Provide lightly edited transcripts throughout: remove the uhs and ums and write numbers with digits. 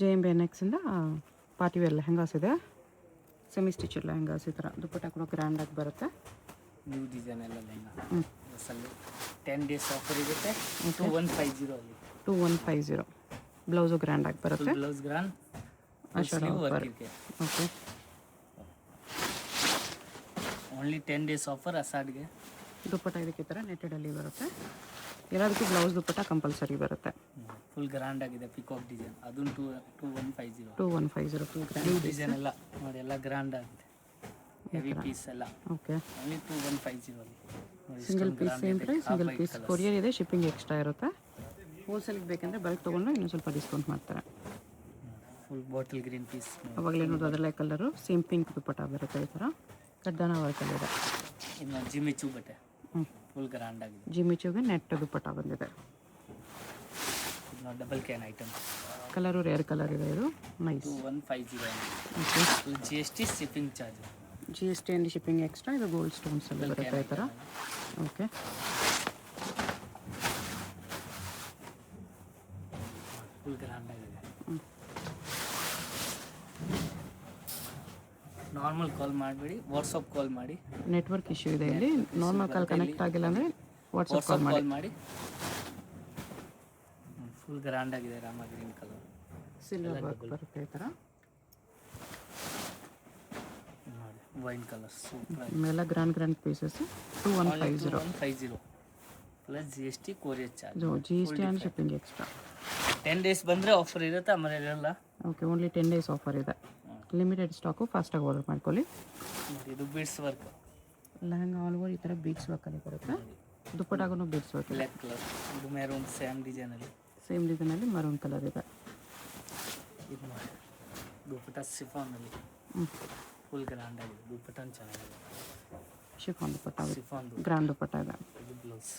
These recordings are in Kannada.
JMBNXinದ ಪಾರ್ಟಿ ವೇರ್ ಲೆಹಂಗಾಸ್ ಇದೆ, ಸೆಮಿ ಸ್ಟಿಚ್ ಲೆಹಂಗಾಸ್. ಈ ಥರ ದುಪ್ಪಟ್ಟ ಕೂಡ ಗ್ರ್ಯಾಂಡಾಗಿ ಬರುತ್ತೆ. ನ್ಯೂ ಡಿಸೈನ್ ಎಲ್ಲ ಲೆಹಂಗಾ ಅಸಲು 10 ಡೇಸ್ ಆಫರ್ ಇರುತ್ತೆ. 2150 ಅಲ್ಲಿ 2150. ಬ್ಲೌಸು ಗ್ರ್ಯಾಂಡಾಗಿ ಬರುತ್ತೆ. Blouse grand offer. Okay, only 10 days offer ಅಸಾಡ್ಗೆ. ದುಪ್ಪಟ್ಟ ಇದಕ್ಕೆ ಈ ಥರ ನೆಟ್ಟೆಡಲ್ಲಿ ಬರುತ್ತೆ. ಎಲ್ಲದಕ್ಕೂ ಬ್ಲೌಸ್ ದುಪ್ಪಟ್ಟ ಕಂಪಲ್ಸರಿ ಬರುತ್ತೆ. ಫುಲ್ ಗ್ರ್ಯಾಂಡ್ ಆಗಿದೆ ಪಿಕಾಕ್ ಡಿಸೈನ್. ಅದನ್ನು 2150. 2150 ಫುಲ್ ನ್ಯೂ ಗ್ರ್ಯಾಂಡ್ ಡಿಸೈನ್ ಎಲ್ಲ ನೋಡಿ, ಎಲ್ಲ ಗ್ರ್ಯಾಂಡ್ ಆಗಿದೆ. ಹೆವಿ ಪೀಸ್ ಎಲ್ಲ ಓಕೆ. ಓನ್ಲಿ 2150 ಅಲ್ಲಿ ನೋಡಿ. Single piece same price, single piece courier ಇದೆ, ಶಿಪ್ಪಿಂಗ್ ಎಕ್ಸ್ಟ್ರಾ ಇರುತ್ತೆ. ಹೋಲ್ಸೇಲ್ಗೆ ಬೇಕಂದರೆ ಬಲ್ಕ್ ತೊಗೊಂಡು ಇನ್ನೂ ಸ್ವಲ್ಪ ಡಿಸ್ಕೌಂಟ್ ಮಾಡ್ತಾರೆ. Full bottle green piece. ಅವಾಗಲೇ ನೋಡೋದು ಅದರಲ್ಲೇ ಕಲರು ಸೇಮ್ ಪಿಂಕ್ ದುಪ್ಪಟ್ಟ ಬರುತ್ತೆ. ಈ ಥರ ಕಡ್ಡಾನ ವರ್ಕಲ್ಲಿ ಇದೆ. ಇನ್ನು ಜಿಮಿಚು ಬಟ್ಟೆ ಫುಲ್ ಗ್ರ್ಯಾಂಡ್ ಆಗಿದೆ. ಜಿಮಿಚುಗೆ ನೆಟ್ ದುಪ್ಪಟ್ಟ ಬಂದಿದೆ. ಇನ್ನು double can item. Colour rare colour ಇದೆ. ಇದು nice. 2150. Okay, GST shipping charge. GST and shipping extra. ಇದು ಗೋಲ್ಡ್ ಸ್ಟೋನ್ಸಲ್ಲಿ ಬರುತ್ತೆ ಈ ಥರ. ಓಕೆ, ಫುಲ್ ಗ್ರ್ಯಾಂಡ್ ಆಗಿದೆ. ನಾರ್ಮಲ್ ಕಾಲ್ ಮಾಡಬೇಡಿ, ವಾಟ್ಸಪ್ ಕಾಲ್ ಮಾಡಿ. ನೆಟ್ವರ್ಕ್ ಇಶ್ಯೂ ಇದೆ ಇಲ್ಲಿ. ನಾರ್ಮಲ್ ಕಾಲ್ ಕನೆಕ್ಟ್ ಆಗಿಲ್ಲ ಅಂದರೆ ವಾಟ್ಸಪ್ ಕಾಲ್ ಮಾಡಿ. ಫುಲ್ ಗ್ರ್ಯಾಂಡ್ ಆಗಿದೆ. Rama green colour silver work ಬರುತ್ತೆ ಈ ಥರ. ನೋಡಿ, ವೈನ್ ಕಲರ್ ಸೂಪರ್. ಇವೆಲ್ಲ grand pieces. 2150 plus GST courier charge. GST and shipping extra. 10 days ಬಂದರೆ ಆಫರ್ ಇರುತ್ತೆ, ಆಮೇಲೆ ಇರಲ್ಲ. ಓಕೆ, ಓನ್ಲಿ 10 ಡೇಸ್ ಆಫರ್ ಇದೆ. ಲಿಮಿಟೆಡ್ ಸ್ಟಾಕು, ಫಾಸ್ಟಾಗಿ ಆರ್ಡರ್ ಮಾಡ್ಕೊಳ್ಳಿ. ನೋಡಿ, ಇದು beads work lehenga all over ಈ ಥರ ಬೀಡ್ಸ್ ವರ್ಕಲ್ಲಿ ಬರುತ್ತೆ. ದುಪ್ಪಟ್ಟಾಗೂ ಬೀಡ್ಸ್ ವರ್ಕ್ ಇದೆ. Black colour. ಇದು maroon same ಡಿಸೈನಲ್ಲಿ. Same ಡಿಸೈನಲ್ಲಿ maroon colour ಇದೆ. ಇದು ನೋಡಿ, ದುಪ್ಪಟ್ಟ ಸಿಫಾನಲ್ಲಿ ಫುಲ್ ಗ್ರ್ಯಾಂಡ್ ಆಗಿದೆ. ದುಪ್ಪಟ್ಟನು ಚೆನ್ನಾಗಿದೆ. Chiffon dupatta, chiffon grand dupatta ಇದೆ. ಇದು ಬ್ಲೌಸ್.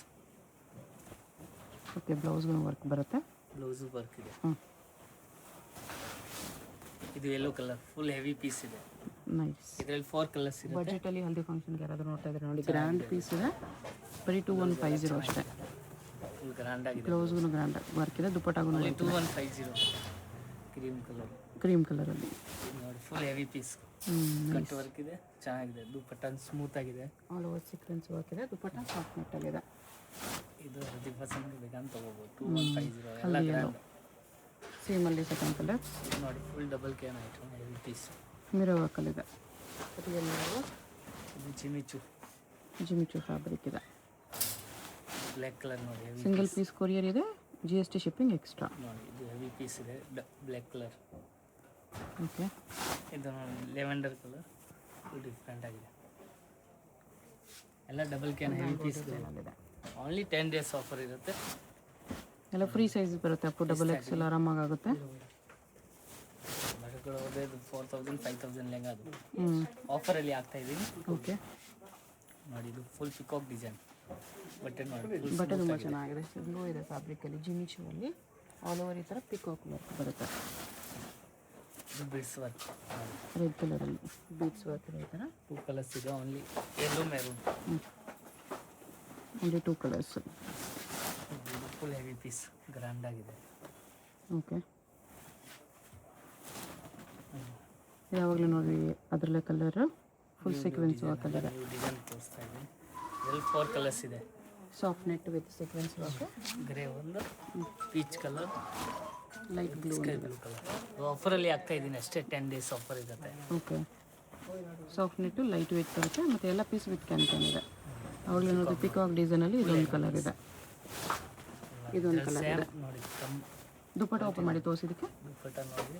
ಓಕೆ, ಬ್ಲೌಸ್ಗೂ ವರ್ಕ್ ಬರುತ್ತೆ. ಬ್ಲೌಸು ವರ್ಕ್ ಇದೆ. ಇದು yellow colour full heavy piece ಇದೆ. ನೈಸ್. ಇದರಲ್ಲಿ 4 ಕಲರ್ಸ್ ಇದೆ. ಬಜೆಟಲ್ಲಿ ಹಲ್ದಿ ಫಂಕ್ಷನ್ಗೆ ಯಾರಾದರೂ ನೋಡ್ತಾ ಇದ್ದಾರೆ ನೋಡಿ, ಗ್ರ್ಯಾಂಡ್ ಪೀಸ್ ಇದೆ. ಬರೀ 2150 ಅಷ್ಟೇ. ಫುಲ್ ಗ್ರ್ಯಾಂಡ್ ಆಗಿದೆ. ಬ್ಲೌಸ್ಗೂ ಗ್ರ್ಯಾಂಡ್ ವರ್ಕ್ ಇದೆ. ದುಪ್ಪಟ್ಟಾಗೂ 2150. Cream colour. ಕ್ರೀಮ್ ಕಲರಲ್ಲಿ ನೋಡಿ, full heavy piece. Cut work ಇದೆ, ಚೆನ್ನಾಗಿದೆ. ದುಪ್ಪಟ್ಟ ಸ್ಮೂತ್ ಆಗಿದೆ. ಆಲ್ ಓವರ್ ಸೀಕ್ವೆನ್ಸ್ ವರ್ಕ್ ಇದೆ. ದುಪ್ಪಟ್ಟ ಸಾಫ್ಟ್ ನೆಟ್ಟಲ್ಲಿದೆ. ಇದು 30% ಬೇಕಂತ ತಗೋಬೋದು. 2150 ಎಲ್ಲ ಗ್ರ್ಯಾಂಡ್. ಸೇಮಲ್ಲಿ ಸೆಕೆಂಡ್ ಕಲರ್. ನೋಡಿ, full double can item, heavy piece. Mirror ವರ್ಕಲ್ಲಿದೆ. ಇದು ಜಿಮಿಚು ಫ್ಯಾಬ್ರಿಕ್ ಇದೆ. ಬ್ಲ್ಯಾಕ್ ಕಲರ್ ನೋಡಿ, ಹೆವಿ ಸಿಂಗಲ್ ಪೀಸ್ ಕೊರಿಯರ್ ಇದೆ, GST ಶಿಪ್ಪಿಂಗ್ ಎಕ್ಸ್ಟ್ರಾ. ನೋಡಿ, ಇದು ಹೆವಿ ಪೀಸ್ ಇದೆ. Black colour. ಓಕೆ, ಇದು ನೋಡಿ, ಲೆವೆಂಡರ್ ಕಲರ್. ಫುಲ್ ಡಿಫ್ರೆಂಟ್ ಆಗಿದೆ. ಎಲ್ಲ ಡಬಲ್ ಕ್ಯಾನ್ ಹೆವಿ ಪೀಸ್ ಇದೆ. ಓನ್ಲಿ 10 ಡೇಸ್ ಆಫರ್ ಇರುತ್ತೆ. ಎಲ್ಲ ಫ್ರೀ ಸೈಜ್ ಬರುತ್ತೆ. Appu double XL ಆರಾಮಾಗುತ್ತೆ. ಬಟ್ಟೆಗಳು ಹೋದ್ರೆ 4000 5000 ಲೆಹಂಗಾ ಅದು ಆಫರಲ್ಲಿ ಆಗ್ತಾ ಇದ್ದೀನಿ. ಓಕೆ, ನೋಡಿ, ಇದು ಫುಲ್ ಪಿಕಾಕ್ ಡಿಸೈನ್ ಬಟ್ಟೆ. ನೋಡಿ, ಬಟ್ಟೆ ತುಂಬ ಚೆನ್ನಾಗಿದೆ. ಸ್ಲೋ ಇದೆ ಫ್ಯಾಬ್ರಿಕಲ್ಲಿ. ಜಿಮಿಚು ಅಲ್ಲಿ ಆಲ್ ಓವರ್ ಈ ಥರ ಪಿಕಾಕ್ ವರ್ಕ್ ಬರುತ್ತೆ. ಇದು ಬೀಡ್ಸ್ ವರ್ಕ್. ರೆಡ್ ಕಲರಲ್ಲಿ ಬೀಡ್ಸ್ ವರ್ಕ್ ಇದೆ. ಈ ಥರ 2 ಕಲರ್ಸ್ ಇದೆ. Only yellow maroon. Only 2 colours. Full heavy piece grand ಆಗಿದೆ. ಓಕೆ, ಯಾವಾಗಲೂ ನೋಡಿ ಅದರಲ್ಲೇ ಕಲರ್ ಫುಲ್ ಸೀಕ್ವೆನ್ಸ್ ವರ್ಕ್ ಇದೆ. ಡಿಸೈನ್ ತೋರಿಸ್ತಾ ಇದೆ. ಇದರಲ್ಲಿ 4 ಕಲರ್ಸ್ ಇದೆ. Soft net with sequence work. Grey ಒಂದು, peach colour, light blue, sky blue colour. ಆಫರಲ್ಲಿ ಆಗ್ತಾ ಇದ್ದೀನಿ ಅಷ್ಟೇ. 10 ಡೇಸ್ ಆಫರ್ ಇರುತ್ತೆ. Okay, soft net light weight ಬರುತ್ತೆ. ಮತ್ತು ಎಲ್ಲ ಪೀಸ್ ವಿತ್ ಕ್ಯಾನ್ ಇದೆ. ಅವಾಗಲೇ ನೋಡಿ ಪಿಕಾಕ್ ಡಿಸೈನಲ್ಲಿ ಇದೊಂದು ಕಲರ್ ಇದೆ. ಇದೊಂದು ಕಲರ್ ಇದೆ. ನೋಡಿ, ದುಪ್ಪಟ್ಟ ಓಪನ್ ಮಾಡಿ ತೋರಿಸಿದಕ್ಕೆ. ದುಪ್ಪಟ್ಟ ನೋಡಿ,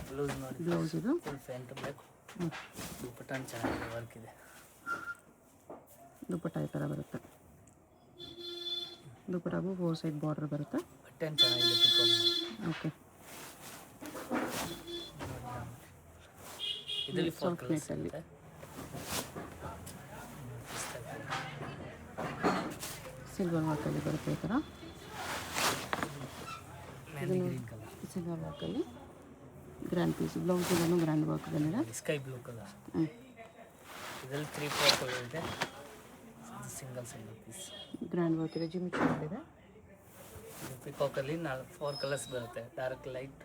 ಬ್ಲೌಸ್ ನೋಡಿ, ಬ್ಲೌಸ್ ಇದು ಫುಲ್ ಫ್ಯಾಂಟ್ ಬ್ಲ್ಯಾಕ್. ದುಪ್ಪಟ್ಟ ಚೆನ್ನಾಗಿದೆ, ವರ್ಕ್ ಇದೆ. ದುಪ್ಪಟ್ಟ ಈ ಥರ ಬರುತ್ತೆ. ದುಪ್ಪಟ್ಟಾಗೂ 4 ಸೈಡ್ ಬಾರ್ಡರ್ ಬರುತ್ತೆ. ಬಟ್ಟೆ ಚೆನ್ನಾಗಿದೆ, ಪಿಕಾಕ್. ಓಕೆ, ಇದರಲ್ಲಿ 4 ಕಲರ್ಸ್ ನೆಟ್ಟಲ್ಲಿ ಇದೆ. ಸಿಲ್ವರ್ ವರ್ಕಲ್ಲಿ ಬರುತ್ತೆ ಈ ಥರ. Mehndi green colour. ಸಿಲ್ವರ್ ವರ್ಕಲ್ಲಿ ಗ್ರ್ಯಾಂಡ್ ಪೀಸ್. ಬ್ಲೌಸ್ ಇದನ್ನು ಗ್ರ್ಯಾಂಡ್ ವರ್ಕ್ ಬಂದಿದೆ. Sky blue colour. ಇದರಲ್ಲಿ 3-4 ಕಲರ್ ಇದೆ. Single piece. ಗ್ರ್ಯಾಂಡ್ ವರ್ಕ್ ಇದೆ. ಜಿಮಿಚು ಇದೆ. ಇದು ಪಿಕಾಕಲ್ಲಿ 4 ಕಲರ್ಸ್ ಬರುತ್ತೆ, ಡಾರ್ಕ್ ಲೈಟ್.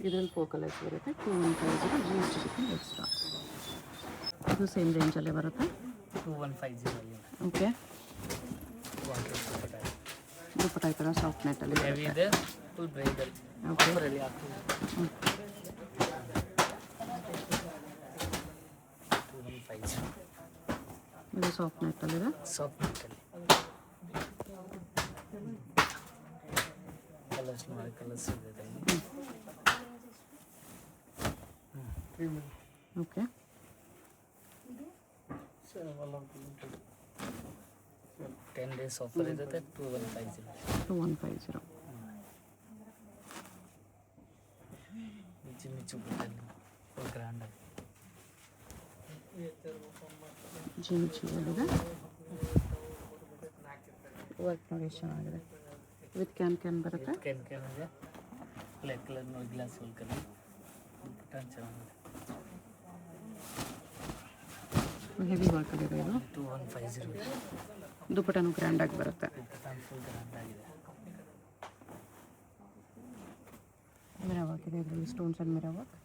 ಇದರಲ್ಲಿ 4 ಕಲರ್ಸ್ ಬರುತ್ತೆ. 2150 G S T shipping extra. ಇದು ಸೇಮ್ ರೇಂಜಲ್ಲೇ ಬರುತ್ತೆ. 2150 ಅಲ್ಲಿ ಓಕೆ. ದುಪ್ಪಟ್ಟ ದುಪ್ಪಟ್ಟ ಈ ಥರ ಸಾಫ್ಟ್ ನೆಟ್ಟಲ್ಲಿ ಹೆವಿ ಇದೆ, ಫುಲ್ ಬ್ರೈಡಲ್. ಓಕೆ. ಆಫರಲ್ಲಿ ಹಾಕ್ತೀವಿ 2150. ಇದು ಸಾಫ್ಟ್ ನೆಟ್ಟಲ್ಲಿದೆ. ಸಾಫ್ಟ್ ನೆಟ್ಟಲ್ಲಿ ಕಲರ್ಸ್ ನೋಡಿ, ಕಲರ್ಸ್ ಇದೆ ಇದರಲ್ಲಿ. ಓಕೆ. 10 days ಆಫರ್ ಇರುತ್ತೆ. 2150. 2150 ಮಿಚ್ಚು ಬಿಟ್ಟಲ್ಲಿ ಫುಲ್ ಗ್ರ್ಯಾಂಡ್ ಆಗಿ ಜಿಮಿಚಿಯಲ್ಲಿದೆ. ವರ್ಕ್ ನೋಡಿ ಎಷ್ಟು ಚೆನ್ನಾಗಿದೆ. ವಿತ್ ಕ್ಯಾನ್ ಬರುತ್ತೆ. ಕ್ಯಾನ್ ಇದೆ, ಬ್ಲ್ಯಾಕ್ ಕಲರ್ ನೋಡಿ, ಗ್ಲಾಸ್ ವರ್ಕಲ್ಲಿ ಚೆನ್ನಾಗಿದೆ. ಹೆವಿ ವರ್ಕಲ್ಲಿದೆ ಇದು. 2150. ದುಪ್ಪಟ್ಟನೂ ಗ್ರ್ಯಾಂಡಾಗಿ ಬರುತ್ತೆ. ಫುಲ್ ಗ್ರ್ಯಾಂಡ್ ಆಗಿದೆ. ಮಿರಾ ವರ್ಕ್ ಇದೆ ಇದರಲ್ಲಿ, stones and mirror work.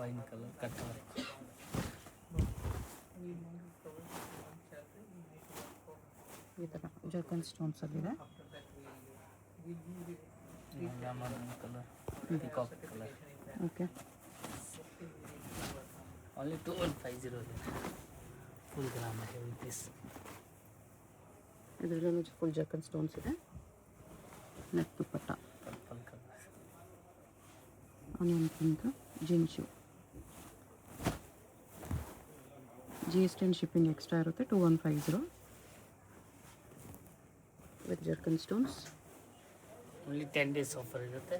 Wine colour cut work. ಈ ಥರ ಜರ್ಕನ್ ಸ್ಟೋನ್ಸಲ್ಲಿದೆ. Colour peacock colour. Okay. Only 2150 ಇದೆ. Full grand heavy piece. ಇದರಲ್ಲೂ ಫುಲ್ ಜರ್ಕನ್ ಸ್ಟೋನ್ಸ್ ಇದೆ. Net dupatta, purple colour, onion pink, ಜಿನ್ಶು. GST ಆ್ಯಂಡ್ ಶಿಪ್ಪಿಂಗ್ ಎಕ್ಸ್ಟ್ರಾ ಇರುತ್ತೆ. 2150 with zircon stones. Only 10 days offer ಇರುತ್ತೆ.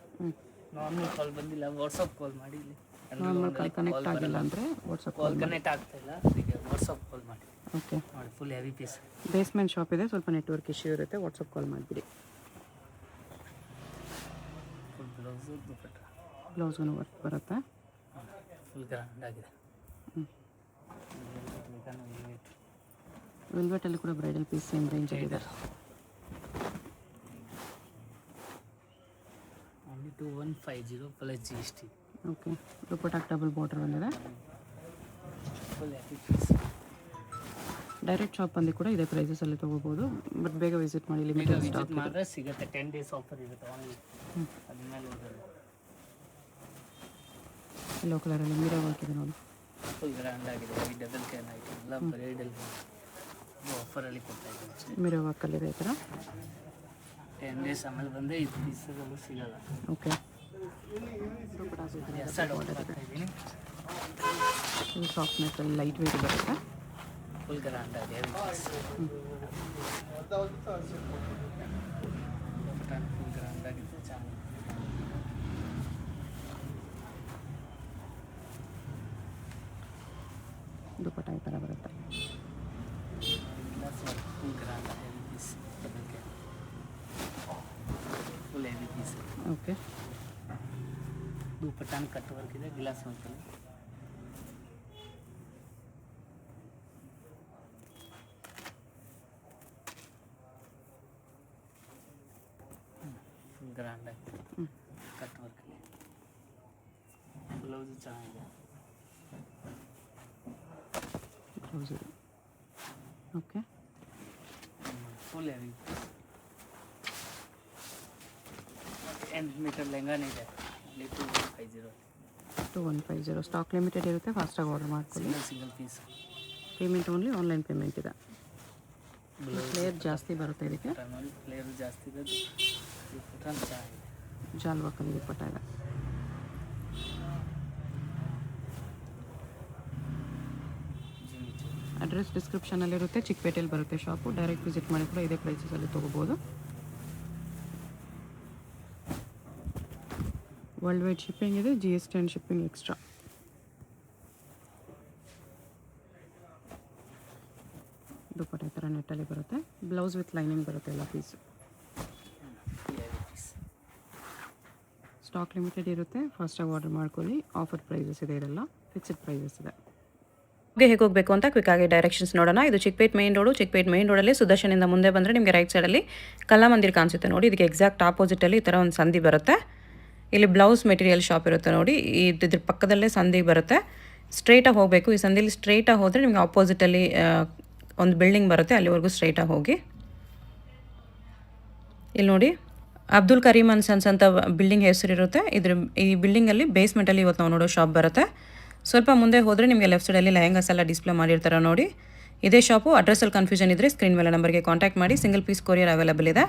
ನಾರ್ಮಲ್ ಕಾಲ್ ಬಂದಿಲ್ಲ, ವಾಟ್ಸಪ್ ಕಾಲ್ ಮಾಡಿ. ಇಲ್ಲಿ ನಾರ್ಮಲ್ ಕಾಲ್ ಕನೆಕ್ಟ್ ಆಗಿಲ್ಲ ಅಂದರೆ ವಾಟ್ಸಪ್ ಕಾಲ್ ಕನೆಕ್ಟ್ ಆಗ್ತಾ ಇಲ್ಲ, ಈಗ ವಾಟ್ಸಪ್ ಕಾಲ್ ಮಾಡಿ. ಓಕೆ. ನೋಡಿ full heavy piece. Basement shop ಇದೆ, ಸ್ವಲ್ಪ ನೆಟ್ವರ್ಕ್ ಇಶ್ಯೂ ಇರುತ್ತೆ. ವಾಟ್ಸಪ್ ಕಾಲ್ ಮಾಡಿಬಿಡಿ. ಫುಲ್ ಬ್ಲೌಸು ದುಪ್ಪಟ್ಟ, ಬ್ಲೌಸ್ಗೂ ವರ್ಕ್ ಬರುತ್ತೆ. ಫುಲ್ ಗ್ರ್ಯಾಂಡ್ ಆಗಿದೆ. ವೆಲ್ವೆಟಲ್ಲಿ ಕೂಡ ಬ್ರೈಡಲ್ ಪೀಸ್ ಸೇಮ್ ರೇಂಜಲ್ಲಿದೆ. Only 2150 plus GST. ಓಕೆ. ದುಪ್ಪಟ್ಟಾಗಿ ಡಬಲ್ ಬಾರ್ಡರ್ ಬಂದಿದೆ. Full heavy piece. Direct shop ಬಂದು ಕೂಡ ಇದೇ ಪ್ರೈಸಸಲ್ಲಿ ತೊಗೋಬೋದು. ಬಟ್ ಬೇಗ ವಿಸಿಟ್ ಮಾಡಿ, ಲಿಮಿಟೆಡ್ ಸ್ಟಾಕ್ ಮಾಡಿದ್ರೆ ಸಿಗುತ್ತೆ. 10 days ಆಫರ್ ಇರುತ್ತೆ ಓನ್ಲಿ. ಅದ್ಮೇಲೆ ಹೋಗೋದು ಯೆಲ್ಲೋ ಕಲರಲ್ಲಿ ಮಿರಾ ವರ್ಕ್ ಇದೆ ನೋಡಿ. ಫುಲ್ ಗ್ರ್ಯಾಂಡ್ ಆಗಿದೆ. ಈ ಡಬಲ್ ಕ್ಯಾನ್ ಐಟಮ್ ಎಲ್ಲ ಬ್ರೈಡಲ್ ಆಫರಲ್ಲಿ ಕೊಡ್ತಾ ಇದ್ದೀನಿ ಅಷ್ಟೇ. ಮಿರಾ ವರ್ಕಲ್ಲಿದೆ ಈ ಥರ. 10 days ಆಮೇಲೆ ಬಂದರೆ ಇದು ಪೀಸಗಳು ಸಿಗಲ್ಲ. ಓಕೆ. ಇದ್ದೀನಿ. ಇದು ಸಾಫ್ಟ್ ನೆಟ್ಟಲ್ಲಿ ಲೈಟ್ ವೇಟ್ ಬರುತ್ತೆ. ಫುಲ್ ಗ್ರ್ಯಾಂಡ್ ಆಗಿದೆ. ಫುಲ್ ಗ್ರ್ಯಾಂಡ್ ಆಗಿದೆ, ಚೆನ್ನಾಗಿ. ದುಪ್ಪಟ್ಟ ಈ ಥರ ಬರುತ್ತೆ. Full grand heavy piece. Full heavy piece. Okay. ದುಪ್ಪಟ್ಟಾನ ಕಟ್ ವರ್ಕ್ ಇದೆ, ಗ್ಲಾಸ್ ವರ್ಕಲ್ಲಿ. ಫುಲ್ ಗ್ರ್ಯಾಂಡ್ ಆಗಿದೆ ಕಟ್ ವರ್ಕಲ್ಲಿ. ಬ್ಲೌಸು ಚೆನ್ನಾಗಿದೆ. ಬ್ಲೌಸ್ ಇದೆ. ಓಕೆ. ಫುಲ್ ಹೆವಿ 10 ಮೀಟರ್ ಲೆಹಂಗಾನೇ ಇದೆ. 2150 ಸ್ಟಾಕ್ ಲಿಮಿಟೆಡ್ ಇರುತ್ತೆ. ಫಾಸ್ಟಾಗಿ ಆರ್ಡರ್ ಮಾಡ್ಕೊಳ್ಳಿ. Single piece. Payment only online payment ಇದೆ. ಫ್ಲೇರ್ ಜಾಸ್ತಿ ಬರುತ್ತೆ ಇದಕ್ಕೆ. ಫ್ಲೇರ್ ಜಾಸ್ತಿ ಇದೆ. ಚೆನ್ನಾಗಿದೆ. ಜಾಲ್ ವರ್ಕಲ್ಲಿ ದುಪ್ಪಟ್ಟ ಇದೆ. ಅಡ್ರೆಸ್ ಡಿಸ್ಕ್ರಿಪ್ಷನಲ್ಲಿರುತ್ತೆ. ಚಿಕ್ಕಪೇಟೆಯಲ್ಲಿ ಬರುತ್ತೆ ಶಾಪು. ಡೈರೆಕ್ಟ್ ವಿಸಿಟ್ ಮಾಡಿ ಕೂಡ ಇದೇ ಪ್ರೈಸಸಲ್ಲಿ ತೊಗೋಬೋದು. ವರ್ಲ್ಡ್ ವೈಡ್ ಶಿಪ್ಪಿಂಗ್ ಇದೆ. GST and shipping extra. Dupatta ಈ ಥರ ನೆಟ್ಟಲ್ಲಿ ಬರುತ್ತೆ. ಬ್ಲೌಸ್ ವಿತ್ ಲೈನಿಂಗ್ ಬರುತ್ತೆ ಎಲ್ಲ ಪೀಸು. ಸ್ಟಾಕ್ ಲಿಮಿಟೆಡ್ ಇರುತ್ತೆ. ಫಾಸ್ಟಾಗಿ ಆರ್ಡರ್ ಮಾಡ್ಕೊಳ್ಳಿ. ಆಫರ್ ಪ್ರೈಸಸ್ ಇದೆ, ಇದೆಲ್ಲ ಫಿಕ್ಸ್ಡ್ ಪ್ರೈಸಸ್ ಇದೆ. ಹೇಗೆ ಹೋಗಬೇಕು ಅಂತ ಕ್ವಿಕ್ಕಾಗಿ ಡೈರೆಕ್ಷನ್ಸ್ ನೋಡೋಣ. ಇದು Chickpet main road. Chickpet main ರೋಡಲ್ಲಿ ಸುದರ್ಶನಿಂದ ಮುಂದೆ ಬಂದರೆ ನಿಮಗೆ ರೈಟ್ ಸೈಡಲ್ಲಿ ಕಲಾಮಂದಿರ್ ಕಾಣಿಸುತ್ತೆ ನೋಡಿ. ಇದಕ್ಕೆ ಎಕ್ಸಾಕ್ಟ್ ಆಪೋಸಿಟಲ್ಲಿ ಈ ಥರ ಒಂದು ಸಂಧಿ ಬರುತ್ತೆ. ಇಲ್ಲಿ ಬ್ಲೌಸ್ ಮೆಟೀರಿಯಲ್ ಶಾಪ್ ಇರುತ್ತೆ ನೋಡಿ. ಇದ್ರ ಪಕ್ಕದಲ್ಲೇ ಸಂಧಿ ಬರುತ್ತೆ. ಸ್ಟ್ರೈಟಾಗಿ ಹೋಗಬೇಕು. ಈ ಸಂಧಿಲಿ ಸ್ಟ್ರೈಟಾಗಿ ಹೋದರೆ ನಿಮಗೆ ಆಪೋಸಿಟಲ್ಲಿ ಒಂದು ಬಿಲ್ಡಿಂಗ್ ಬರುತ್ತೆ, ಅಲ್ಲಿವರೆಗೂ ಸ್ಟ್ರೈಟಾಗಿ ಹೋಗಿ. ಇಲ್ಲಿ ನೋಡಿ ಅಬ್ದುಲ್ ಕರೀಮ್ ಅಂಡ್ ಸನ್ಸ್ ಅಂತ ಬಿಲ್ಡಿಂಗ್ ಹೆಸರಿರುತ್ತೆ. ಈ ಬಿಲ್ಡಿಂಗಲ್ಲಿ ಬೇಸ್ಮೆಂಟಲ್ಲಿ ಇವತ್ತು ನಾವು ನೋಡೋ ಶಾಪ್ ಬರುತ್ತೆ. ಸ್ವಲ್ಪ ಮುಂದೆ ಹೋದರೆ ನಿಮಗೆ ಲೆಫ್ಟ್ ಸೈಡಲ್ಲಿ ಲೆಹಂಗಾಸ್ ಎಲ್ಲ ಡಿಸ್ಪ್ಲೇ ಮಾಡಿರ್ತಾರೆ ನೋಡಿ. ಇದೇ ಶಾಪು. ಅಡ್ರೆಸ್ಸಲ್ಲಿ ಕನ್ಫ್ಯೂಷನ್ ಇದ್ದರೆ ಸ್ಕ್ರೀನ್ ಮೇಲೆ ನಂಬರ್ಗೆ ಕಾಂಟ್ಯಾಕ್ಟ್ ಮಾಡಿ. ಸಿಂಗಲ್ ಪೀಸ್ ಕೊರಿಯರ್ ಅವೈಲೇಬಲ್ ಇದೆ.